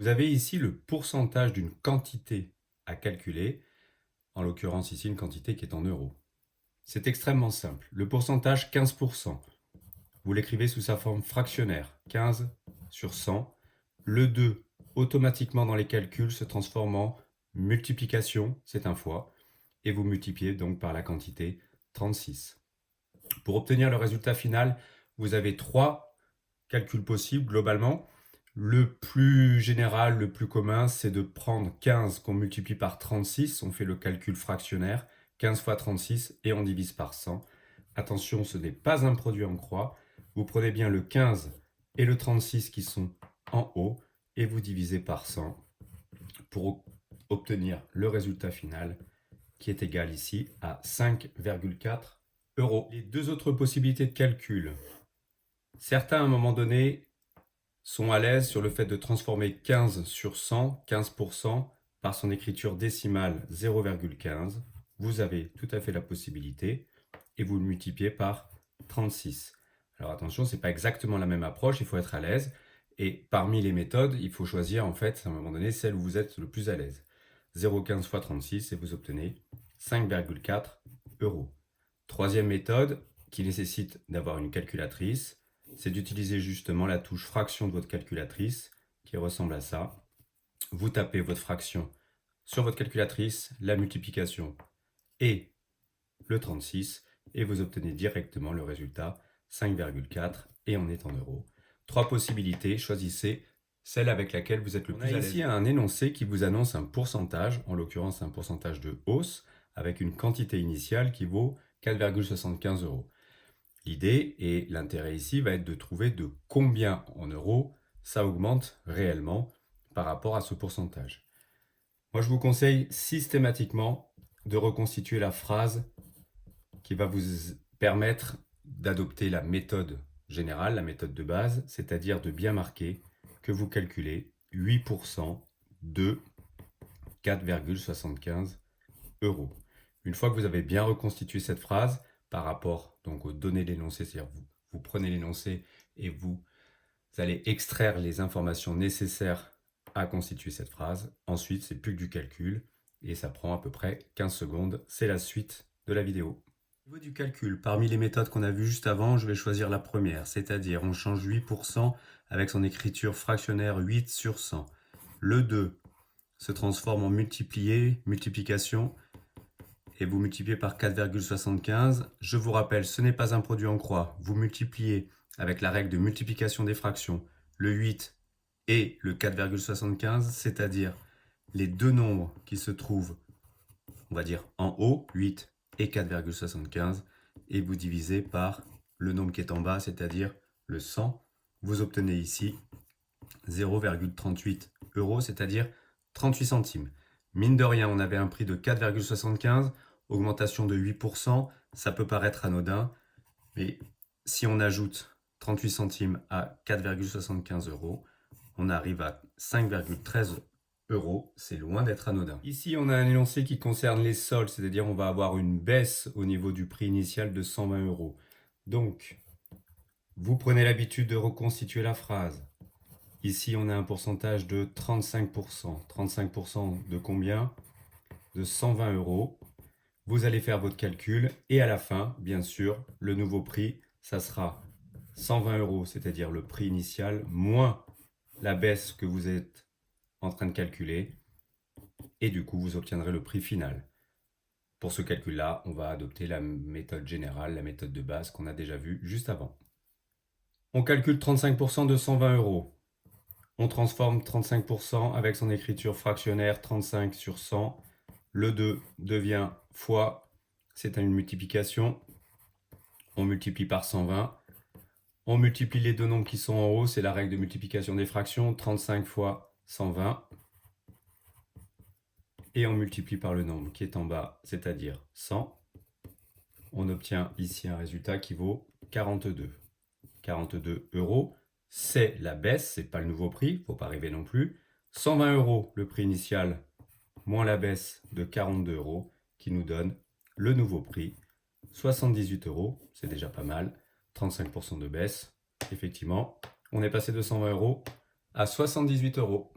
Vous avez ici le pourcentage d'une quantité à calculer, en l'occurrence ici une quantité qui est en euros. C'est extrêmement simple. Le pourcentage 15%, vous l'écrivez sous sa forme fractionnaire, 15 sur 100. Le 2, automatiquement dans les calculs, se transforme en multiplication, c'est un fois, et vous multipliez donc par la quantité 36. Pour obtenir le résultat final, vous avez 3 calculs possibles globalement. Le plus général, le plus commun, c'est de prendre 15 qu'on multiplie par 36. On fait le calcul fractionnaire, 15 fois 36 et on divise par 100. Attention, ce n'est pas un produit en croix. Vous prenez bien le 15 et le 36 qui sont en haut et vous divisez par 100 pour obtenir le résultat final qui est égal ici à 5,4 euros. Les deux autres possibilités de calcul. Certains, à un moment donné, sont à l'aise sur le fait de transformer 15 sur 100, 15%, par son écriture décimale 0,15. Vous avez tout à fait la possibilité et vous le multipliez par 36. Alors attention, ce n'est pas exactement la même approche, il faut être à l'aise. Et parmi les méthodes, il faut choisir en fait, à un moment donné, celle où vous êtes le plus à l'aise. 0,15 fois 36 et vous obtenez 5,4 euros. Troisième méthode, qui nécessite d'avoir une calculatrice, c'est d'utiliser justement la touche fraction de votre calculatrice qui ressemble à ça. Vous tapez votre fraction sur votre calculatrice, la multiplication et le 36 et vous obtenez directement le résultat 5,4 et on est en euros. 3 possibilités, choisissez celle avec laquelle vous êtes le plus à l'aise. On a ici un énoncé qui vous annonce un pourcentage, en l'occurrence un pourcentage de hausse, avec une quantité initiale qui vaut 4,75 euros. L'idée et l'intérêt ici va être de trouver de combien en euros ça augmente réellement par rapport à ce pourcentage. Moi, je vous conseille systématiquement de reconstituer la phrase qui va vous permettre d'adopter la méthode générale, la méthode de base, c'est-à-dire de bien marquer que vous calculez 8% de 4,75 euros. Une fois que vous avez bien reconstitué cette phrase par rapport donc aux données de l'énoncé, c'est-à-dire vous prenez l'énoncé et vous allez extraire les informations nécessaires à constituer cette phrase. Ensuite, c'est plus que du calcul et ça prend à peu près 15 secondes. C'est la suite de la vidéo. Au niveau du calcul, parmi les méthodes qu'on a vues juste avant, je vais choisir la première, c'est-à-dire on change 8% avec son écriture fractionnaire 8 sur 100. Le 2 se transforme en multiplié, multiplication, et vous multipliez par 4,75. Je vous rappelle, ce n'est pas un produit en croix. Vous multipliez avec la règle de multiplication des fractions le 8 et le 4,75, c'est-à-dire les deux nombres qui se trouvent, on va dire en haut, 8 et 4,75, et vous divisez par le nombre qui est en bas, c'est-à-dire le 100. Vous obtenez ici 0,38 euros, c'est-à-dire 38 centimes. Mine de rien, on avait un prix de 4,75, augmentation de 8%, ça peut paraître anodin, mais si on ajoute 38 centimes à 4,75 euros, on arrive à 5,13 euros, c'est loin d'être anodin. Ici, on a un énoncé qui concerne les soldes, c'est-à-dire on va avoir une baisse au niveau du prix initial de 120 euros. Donc, vous prenez l'habitude de reconstituer la phrase. Ici, on a un pourcentage de 35%. 35% de combien? De 120 euros. Vous allez faire votre calcul et à la fin, bien sûr, le nouveau prix, ça sera 120 euros, c'est-à-dire le prix initial, moins la baisse que vous êtes en train de calculer. Et du coup, vous obtiendrez le prix final. Pour ce calcul-là, on va adopter la méthode générale, la méthode de base qu'on a déjà vue juste avant. On calcule 35% de 120 euros. On transforme 35% avec son écriture fractionnaire 35 sur 100. Le 2 devient fois, c'est une multiplication. On multiplie par 120. On multiplie les deux nombres qui sont en haut, c'est la règle de multiplication des fractions, 35 fois 120. Et on multiplie par le nombre qui est en bas, c'est-à-dire 100. On obtient ici un résultat qui vaut 42. 42 euros, c'est la baisse, c'est pas le nouveau prix, il ne faut pas rêver non plus. 120 euros le prix initial, moins la baisse de 42 euros, qui nous donne le nouveau prix, 78 euros, c'est déjà pas mal, 35% de baisse. Effectivement, on est passé de 120 euros à 78 euros.